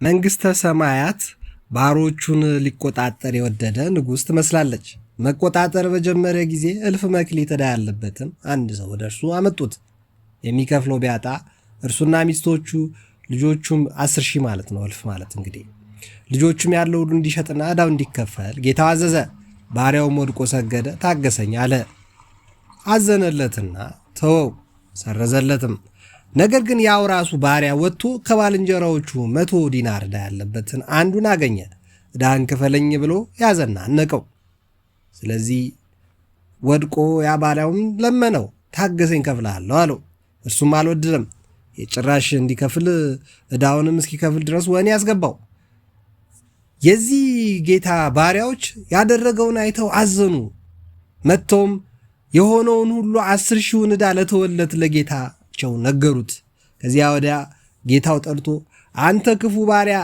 መንግሥተ ሰማያት ባሮቹን ሊቆጣጠር የወደደ ንጉሥ ትመስላለች። መቆጣጠር በጀመረ ጊዜ እልፍ መክሊት ዕዳ ያለበትን አንድ ሰው ወደ እርሱ አመጡት። የሚከፍለው ቢያጣ እርሱና ሚስቶቹ ልጆቹም 10,000 ማለት ነው። እልፍ ማለት እንግዲህ ልጆቹም ያለው ሁሉ እንዲሸጥና ዕዳው እንዲከፈል ጌታው አዘዘ። ባሪያውም ወድቆ ሰገደ፣ ታገሰኝ አለ። አዘነለትና ተወው፣ ሰረዘለትም። ነገር ግን ያው ራሱ ባሪያ ወጥቶ ከባልንጀራዎቹ 100 ዲናር ዕዳ ያለበትን አንዱን አገኘ። ዕዳህን ክፈለኝ ብሎ ያዘና አነቀው። ስለዚህ ወድቆ ያ ባሪያውም ለመነው፣ ታገሰኝ ከፍልሃለሁ አለው። እርሱም አልወደደም። የጭራሽ እንዲከፍል ዕዳውንም እስኪከፍል ድረስ ወህኒ ያስገባው። የዚህ ጌታ ባሪያዎች ያደረገውን አይተው አዘኑ። መጥተውም የሆነውን ሁሉ 10,000 ዕዳ ለተወለት ለጌታቸው ነገሩት። ከዚያ ወዲያ ጌታው ጠርቶ አንተ ክፉ ባሪያ፣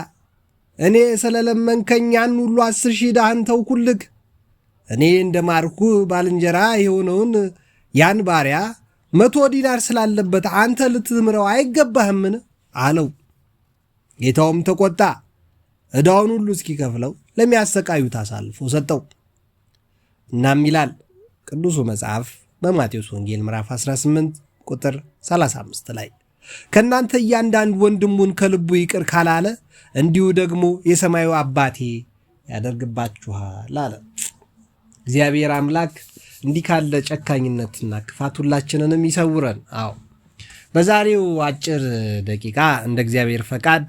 እኔ ስለለመንከኝ ያን ሁሉ 10,000 ዕዳህን ተውኩልህ። እኔ እንደማርኩ ባልንጀራ የሆነውን ያን ባሪያ 100 ዲናር ስላለበት አንተ ልትምረው አይገባህምን አለው። ጌታውም ተቆጣ። ዕዳውን ሁሉ እስኪከፍለው ለሚያሰቃዩት አሳልፎ ሰጠው። እናም ይላል ቅዱሱ መጽሐፍ በማቴዎስ ወንጌል ምዕራፍ 18 ቁጥር 35 ላይ ከእናንተ እያንዳንዱ ወንድሙን ከልቡ ይቅር ካላለ እንዲሁ ደግሞ የሰማዩ አባቴ ያደርግባችኋል አለ። እግዚአብሔር አምላክ እንዲህ ካለ ጨካኝነትና ክፋት ሁላችንንም ይሰውረን። አዎ በዛሬው አጭር ደቂቃ እንደ እግዚአብሔር ፈቃድ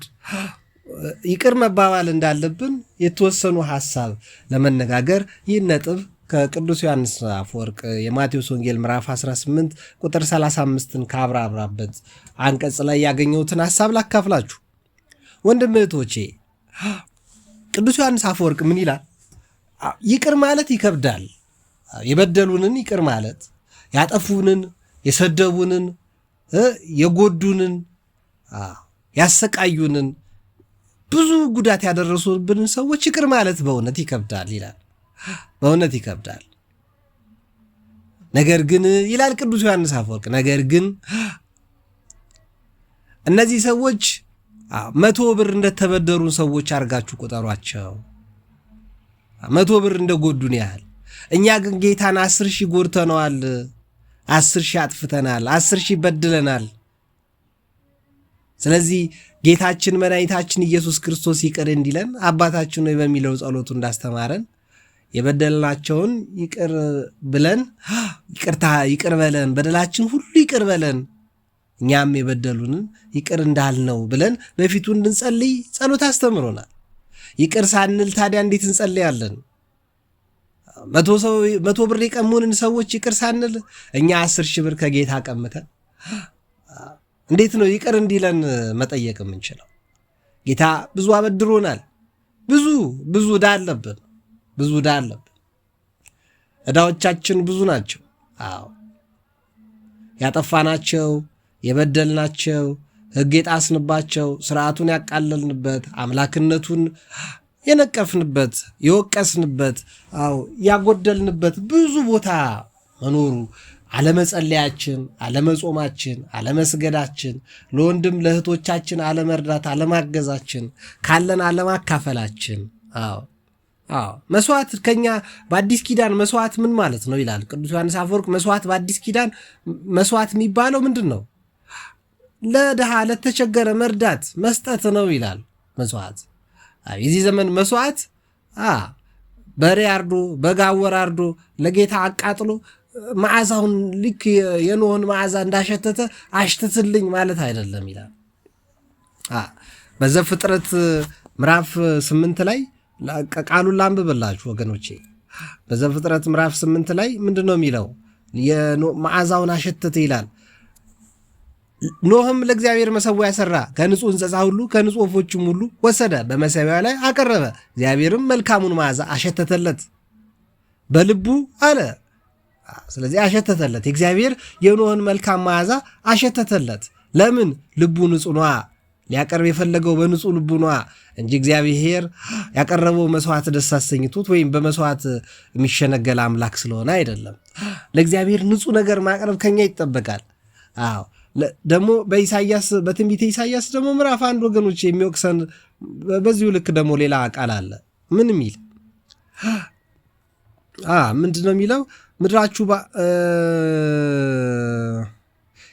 ይቅር መባባል እንዳለብን የተወሰኑ ሐሳብ ለመነጋገር ይህን ነጥብ ከቅዱስ ዮሐንስ አፈወርቅ የማቴዎስ ወንጌል ምዕራፍ 18 ቁጥር 35ን ካብራራበት አንቀጽ ላይ ያገኘሁትን ሐሳብ ላካፍላችሁ። ወንድም እህቶቼ፣ ቅዱስ ዮሐንስ አፈወርቅ ምን ይላል? ይቅር ማለት ይከብዳል። የበደሉንን ይቅር ማለት፣ ያጠፉንን፣ የሰደቡንን፣ የጎዱንን፣ ያሰቃዩንን፣ ብዙ ጉዳት ያደረሱብንን ሰዎች ይቅር ማለት በእውነት ይከብዳል ይላል። በእውነት ይከብዳል። ነገር ግን ይላል ቅዱስ ዮሐንስ አፈወርቅ፣ ነገር ግን እነዚህ ሰዎች 100 ብር እንደተበደሩን ሰዎች አድርጋችሁ ቁጠሯቸው። 100 ብር እንደጎዱን ያህል እኛ ግን ጌታን 10,000 ጎድተነዋል፣ 10,000 አጥፍተናል፣ 10,000 በድለናል። ስለዚህ ጌታችን መድኃኒታችን ኢየሱስ ክርስቶስ ይቅር እንዲለን አባታችን ሆይ በሚለው ጸሎቱ እንዳስተማረን የበደልናቸውን ይቅር ብለን ይቅር በለን፣ በደላችን ሁሉ ይቅር በለን፣ እኛም የበደሉንን ይቅር እንዳልነው ብለን በፊቱ እንድንጸልይ ጸሎት አስተምሮናል። ይቅር ሳንል ታዲያ እንዴት እንጸልያለን? 100 ብር የቀሙንን ሰዎች ይቅር ሳንል እኛ 10,000 ብር ከጌታ ቀምተን እንዴት ነው ይቅር እንዲለን መጠየቅ የምንችለው? ጌታ ብዙ አበድሮናል። ብዙ ዕዳ አለብን። ብዙ ዕዳ አለብን። ዕዳዎቻችን ብዙ ናቸው። አዎ ያጠፋናቸው፣ የበደልናቸው፣ ሕግ የጣስንባቸው፣ ስርዓቱን ያቃለልንበት፣ አምላክነቱን የነቀፍንበት፣ የወቀስንበት፣ አዎ ያጎደልንበት ብዙ ቦታ መኖሩ፣ አለመጸለያችን፣ አለመጾማችን፣ አለመስገዳችን፣ ለወንድም ለእህቶቻችን አለመርዳት፣ አለማገዛችን፣ ካለን አለማካፈላችን። አዎ መስዋዕት ከኛ በአዲስ ኪዳን መስዋዕት ምን ማለት ነው ይላል ቅዱስ ዮሐንስ አፈወርቅ። መስዋዕት በአዲስ ኪዳን መስዋዕት የሚባለው ምንድን ነው? ለድሃ ለተቸገረ መርዳት መስጠት ነው ይላል መስዋዕት። የዚህ ዘመን መስዋዕት በሬ አርዶ በግ አወራርዶ ለጌታ አቃጥሎ መዓዛውን ልክ የኖህን መዓዛ እንዳሸተተ አሽትትልኝ ማለት አይደለም ይላል። በዘፍጥረት ምዕራፍ 8 ላይ ቃሉን ላንብብላችሁ ወገኖቼ። በዘፍጥረት ምዕራፍ 8 ላይ ምንድን ነው የሚለው? መዓዛውን አሸተተ ይላል። ኖህም ለእግዚአብሔር መሠዊያ ሠራ፣ ከንጹሕ እንስሳ ሁሉ ከንጹሕ ወፎችም ሁሉ ወሰደ፣ በመሠዊያው ላይ አቀረበ። እግዚአብሔርም መልካሙን መዓዛ አሸተተለት በልቡ አለ። ስለዚህ አሸተተለት። እግዚአብሔር የኖህን መልካም መዓዛ አሸተተለት። ለምን? ልቡ ንጹሕ ነዋ። ሊያቀርብ የፈለገው በንጹሕ ልቡ ነዋ እንጂ እግዚአብሔር ያቀረበው መስዋዕት ደስ አሰኝቶት ወይም በመስዋዕት የሚሸነገል አምላክ ስለሆነ አይደለም። ለእግዚአብሔር ንጹሕ ነገር ማቅረብ ከኛ ይጠበቃል። ደግሞ በኢሳይያስ በትንቢተ ኢሳይያስ ደግሞ ምዕራፍ 1 ወገኖች የሚወቅሰን በዚሁ ልክ ደግሞ ሌላ ቃል አለ። ምን የሚል ምንድነው የሚለው? ምድራችሁ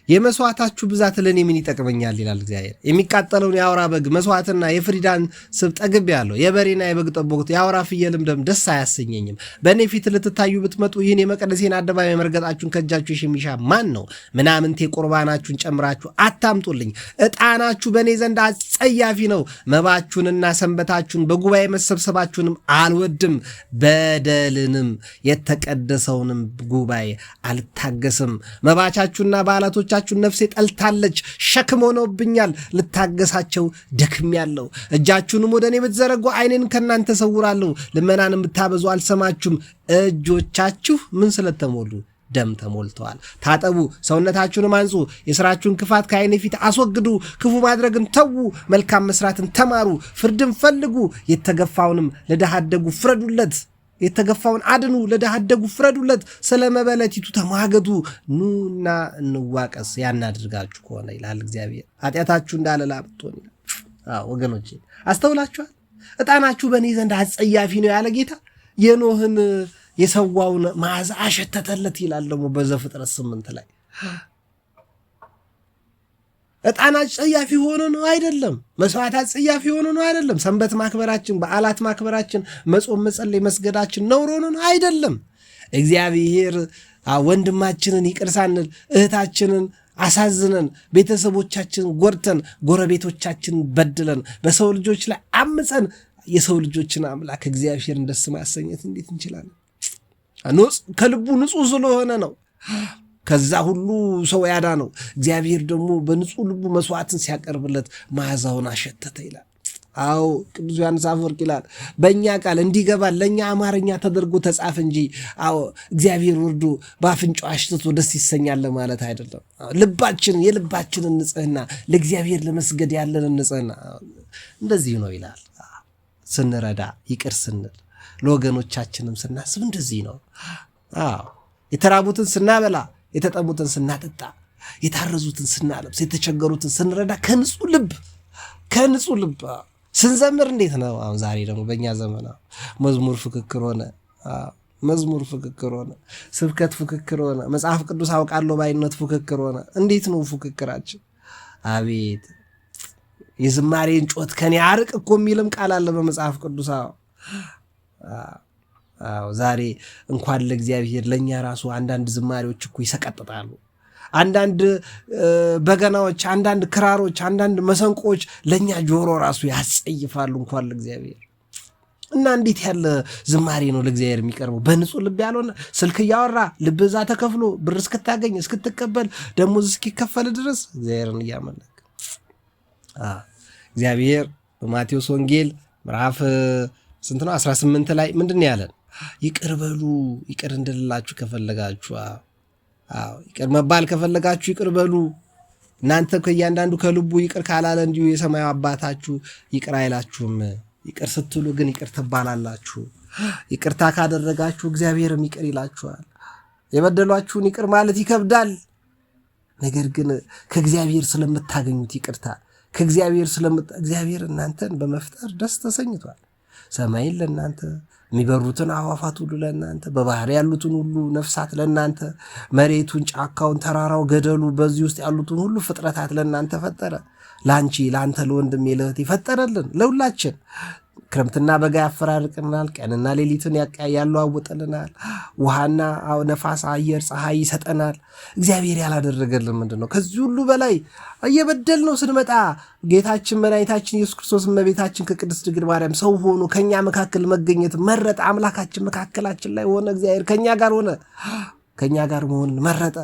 የመስዋዕታችሁ ብዛት ለእኔ ምን ይጠቅመኛል ይላል እግዚአብሔር። የሚቃጠለውን የአውራ በግ መስዋዕትና የፍሪዳን ስብ ጠግቤአለሁ። የበሬና የበግ ጠቦት የአውራ ፍየልም ደም ደስ አያሰኘኝም። በእኔ ፊት ልትታዩ ብትመጡ ይህን የመቅደሴን አደባባይ መርገጣችሁን ከእጃችሁ የሚሻ ማን ነው? ምናምንቴ ቁርባናችሁን ጨምራችሁ አታምጡልኝ። ዕጣናችሁ በእኔ ዘንድ አጸያፊ ነው። መባችሁንና ሰንበታችሁን በጉባኤ መሰብሰባችሁንም አልወድም። በደልንም የተቀደሰውንም ጉባኤ አልታገስም። መባቻችሁና በዓላቶቻችሁን ነፍሴ ጠልታለች፣ ሸክም ሆነውብኛል። ልታገሳቸው ደክሜያለሁ። እጃችሁንም ወደ እኔ ብትዘረጉ ዓይኔን ከእናንተ ሰውራለሁ። ልመናንም ብታበዙ አልሰማችሁም። እጆቻችሁ ምን ስለተሞሉ ደም ተሞልተዋል። ታጠቡ፣ ሰውነታችሁንም አንጹ። የሥራችሁን ክፋት ከዓይኔ ፊት አስወግዱ። ክፉ ማድረግን ተዉ፣ መልካም መስራትን ተማሩ። ፍርድን ፈልጉ፣ የተገፋውንም ለድሃ አደጉ ፍረዱለት። የተገፋውን አድኑ፣ ለድሃ አደጉ ፍረዱለት። ስለ መበለቲቱ ተሟገቱ። ኑና እንዋቀስ ያናድርጋችሁ ከሆነ ይላል እግዚአብሔር። ኃጢአታችሁ እንዳለ ላብቶን። ወገኖቼ አስተውላችኋል? ዕጣናችሁ በእኔ ዘንድ አጸያፊ ነው ያለ ጌታ የኖህን የሰዋውን መዓዛ አሸተተለት ይላል ደግሞ በዘፍጥረት 8 ላይ። ዕጣን አጸያፊ ሆኖ ነው አይደለም። መስዋዕት አጸያፊ ሆኖ ነው አይደለም። ሰንበት ማክበራችን፣ በዓላት ማክበራችን፣ መጾም፣ መጸለይ፣ መስገዳችን ነውር ሆኖ ነው አይደለም። እግዚአብሔር ወንድማችንን ይቅር ሳንል እህታችንን አሳዝነን ቤተሰቦቻችንን ጎድተን ጎረቤቶቻችንን በድለን በሰው ልጆች ላይ አምፀን የሰው ልጆችን አምላክ እግዚአብሔርን ደስ ማሰኘት እንዴት እንችላለን? ከልቡ ንጹሕ ስለሆነ ነው ከዛ ሁሉ ሰው ያዳ ነው። እግዚአብሔር ደግሞ በንጹሕ ልቡ መስዋዕትን ሲያቀርብለት መዓዛውን አሸተተ ይላል። አዎ ቅዱስ ዮሐንስ አፈወርቅ ይላል በእኛ ቃል እንዲገባል ለእኛ አማርኛ ተደርጎ ተጻፈ እንጂ እግዚአብሔር ወርዶ በአፍንጫው አሽትቶ ደስ ይሰኛል ማለት አይደለም። የልባችንን ንጽሕና ለእግዚአብሔር ለመስገድ ያለንን ንጽሕና እንደዚህ ነው ይላል። ስንረዳ ይቅር ስንል ለወገኖቻችንም ስናስብ እንደዚህ ነው። የተራቡትን ስናበላ፣ የተጠሙትን ስናጠጣ፣ የታረዙትን ስናለብስ፣ የተቸገሩትን ስንረዳ ከንጹህ ልብ ስንዘምር እንዴት ነው? አሁን ዛሬ ደግሞ በእኛ ዘመን መዝሙር ፍክክር ሆነ፣ ስብከት ፍክክር ሆነ፣ መጽሐፍ ቅዱስ አውቃለሁ ባይነት ፍክክር ሆነ። እንዴት ነው ፉክክራችን? አቤት የዝማሬን ጮት ከኔ አርቅ እኮ የሚልም ቃል አለ በመጽሐፍ ቅዱስ። ዛሬ እንኳን ለእግዚአብሔር ለእኛ ራሱ አንዳንድ ዝማሬዎች እኮ ይሰቀጥጣሉ። አንዳንድ በገናዎች፣ አንዳንድ ክራሮች፣ አንዳንድ መሰንቆዎች ለእኛ ጆሮ ራሱ ያስጸይፋሉ እንኳን ለእግዚአብሔር። እና እንዴት ያለ ዝማሬ ነው ለእግዚአብሔር የሚቀርበው? በንጹህ ልብ ያልሆነ ስልክ እያወራ ልብ እዛ ተከፍሎ ብር እስክታገኝ እስክትቀበል ደሞዝ እስኪከፈል ድረስ እግዚአብሔርን እያመለክ እግዚአብሔር በማቴዎስ ወንጌል ምዕራፍ 18 ላይ ምንድን ያለን? ይቅር በሉ፣ ይቅር እንድልላችሁ ከፈለጋችሁ፣ ይቅር መባል ከፈለጋችሁ ይቅር በሉ። እናንተ ከእያንዳንዱ ከልቡ ይቅር ካላለ እንዲሁ የሰማዩ አባታችሁ ይቅር አይላችሁም። ይቅር ስትሉ ግን ይቅር ትባላላችሁ። ይቅርታ ካደረጋችሁ እግዚአብሔርም ይቅር ይላችኋል። የበደሏችሁን ይቅር ማለት ይከብዳል። ነገር ግን ከእግዚአብሔር ስለምታገኙት ይቅርታ እግዚአብሔር እናንተን በመፍጠር ደስ ተሰኝቷል። ሰማይን ለእናንተ፣ የሚበሩትን አዕዋፋት ሁሉ ለእናንተ፣ በባህር ያሉትን ሁሉ ነፍሳት ለእናንተ፣ መሬቱን፣ ጫካውን፣ ተራራው፣ ገደሉ፣ በዚህ ውስጥ ያሉትን ሁሉ ፍጥረታት ለእናንተ ፈጠረ። ለአንቺ፣ ለአንተ፣ ለወንድሜ፣ ለእህቴ ፈጠረልን ለሁላችን። ክረምትና በጋ ያፈራርቅናል። ቀንና ሌሊትን ያለዋውጥልናል። ውሃና ነፋስ፣ አየር፣ ፀሐይ ይሰጠናል። እግዚአብሔር ያላደረገልን ምንድን ነው? ከዚህ ሁሉ በላይ እየበደል ነው ስንመጣ ጌታችን መድኃኒታችን ኢየሱስ ክርስቶስ እመቤታችን ከቅድስት ድንግል ማርያም ሰው ሆኖ ከእኛ መካከል መገኘት መረጠ። አምላካችን መካከላችን ላይ ሆነ። እግዚአብሔር ከእኛ ጋር ሆነ። ከእኛ ጋር መሆንን መረጠ።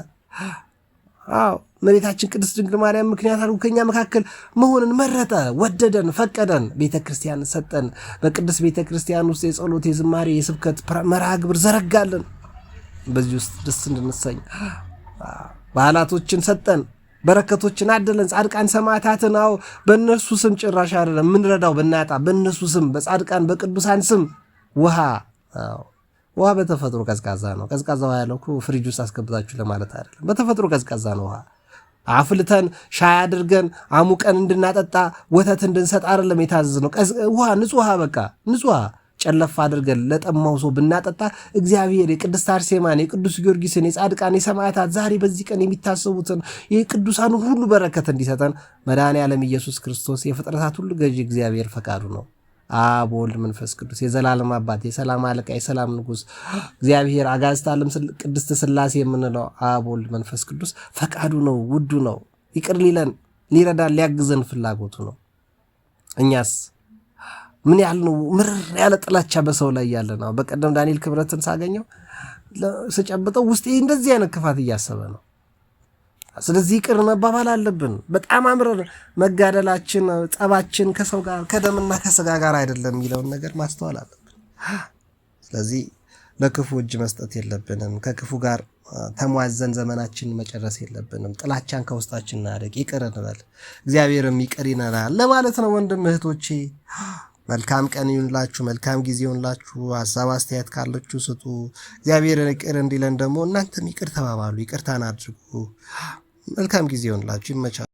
እመቤታችን ቅድስት ድንግል ማርያም ምክንያት አድርጎ ከኛ መካከል መሆንን መረጠ። ወደደን፣ ፈቀደን፣ ቤተ ክርስቲያን ሰጠን። በቅድስት ቤተ ክርስቲያን ውስጥ የጸሎት፣ የዝማሬ፣ የስብከት መርሃ ግብር ዘረጋልን። በዚህ ውስጥ ደስ እንድንሰኝ በዓላቶችን ሰጠን፣ በረከቶችን አደለን። ጻድቃን ሰማዕታትን በእነሱ ስም ጭራሽ አይደለም የምንረዳው ብናጣ፣ በእነሱ ስም፣ በጻድቃን በቅዱሳን ስም ውሃ በተፈጥሮ ቀዝቃዛ ነው። ቀዝቃዛ ውሃ ያለው ፍሪጅ ውስጥ አስገብታችሁ ለማለት አይደለም። በተፈጥሮ ቀዝቃዛ ነው ውሃ። አፍልተን ሻይ አድርገን አሙቀን እንድናጠጣ ወተት እንድንሰጥ አይደለም የታዘዝነው። ውሃ፣ ንጹህ ውሃ፣ በቃ ንጹህ ውሃ ጨለፍ አድርገን ለጠማው ሰው ብናጠጣ እግዚአብሔር የቅድስት አርሴማን፣ የቅዱስ ጊዮርጊስን፣ የጻድቃን፣ የሰማዕታት ዛሬ በዚህ ቀን የሚታሰቡትን የቅዱሳን ሁሉ በረከት እንዲሰጠን መድኃኔዓለም ኢየሱስ ክርስቶስ የፍጥረታት ሁሉ ገዢ እግዚአብሔር ፈቃዱ ነው። አብ ወልድ መንፈስ ቅዱስ የዘላለም አባት የሰላም አለቃ የሰላም ንጉሥ እግዚአብሔር አጋዕዝተ ዓለም ቅድስት ሥላሴ የምንለው አብ ወልድ መንፈስ ቅዱስ ፈቃዱ ነው፣ ውዱ ነው። ይቅር ሊለን ሊረዳን ሊያግዘን ፍላጎቱ ነው። እኛስ ምን ያህል ነው ምርር ያለ ጥላቻ በሰው ላይ ያለ ነው። በቀደም ዳንኤል ክብረትን ሳገኘው ስጨብጠው ውስጤ እንደዚህ አይነት ክፋት እያሰበ ነው። ስለዚህ ይቅር መባባል አለብን። በጣም አምረን መጋደላችን ጠባችን ከሰው ጋር ከደምና ከስጋ ጋር አይደለም የሚለውን ነገር ማስተዋል አለብን። ስለዚህ ለክፉ እጅ መስጠት የለብንም። ከክፉ ጋር ተሟዘን ዘመናችን መጨረስ የለብንም። ጥላቻን ከውስጣችን እናደግ፣ ይቅር እንበል፣ እግዚአብሔርም ይቅር ይነናል ለማለት ነው። ወንድም እህቶቼ መልካም ቀን ይሁንላችሁ፣ መልካም ጊዜ ይሁንላችሁ። ሀሳብ አስተያየት ካላችሁ ስጡ። እግዚአብሔርን ይቅር እንዲለን ደግሞ እናንተም ይቅር ተባባሉ፣ ይቅርታን አድርጉ። መልካም ጊዜ ይሁንላችሁ። ይመቻችሁ።